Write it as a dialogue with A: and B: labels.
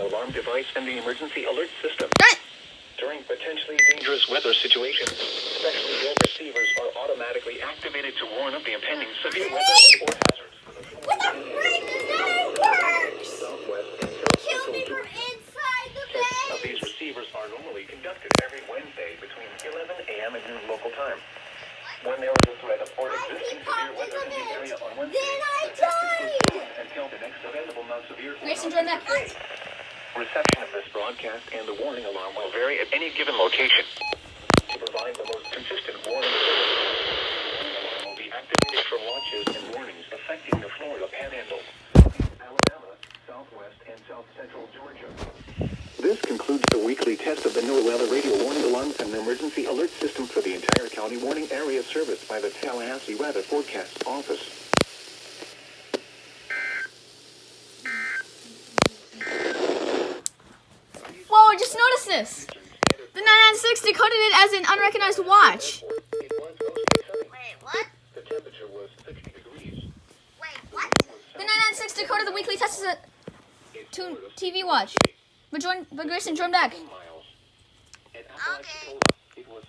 A: alarm device and the emergency alert system. During potentially dangerous weather situations, specially built receivers are automatically activated to warn of the impending severe weather and or hazards.
B: What the freak is that? It works!
A: Southwest and
B: Kill
A: South
B: me
A: Central
B: from inside the
A: tests of
B: bed!
A: these receivers are normally conducted every Wednesday between 11 a.m. and noon local time. When there is a threat of or existing severe weather in the area on Wednesday,
B: Then I
A: the test is
B: died!
A: postponed until the next available non-severe
B: Grayson, join that.
A: Reception of this broadcast and the warning alarm will vary at any given location. To provide the most consistent warning, the alarm will be activated for watches and warnings affecting the Florida Panhandle, Alabama, Southwest, and South Central Georgia. This concludes the weekly test of the NOAA radio warning alarm and emergency alert system for the entire county warning area serviced by the Tallahassee Weather Forecast Office.
B: Whoa, I just noticed this! The 996 decoded it as an unrecognized watch.
A: Wait,
C: what?
A: The temperature was 60 degrees.
C: Wait, what?
B: The 996 decoded the weekly test as a TV watch. But Grayson, join back.
A: Miles. And
C: Okay.
A: Appalachia told us it was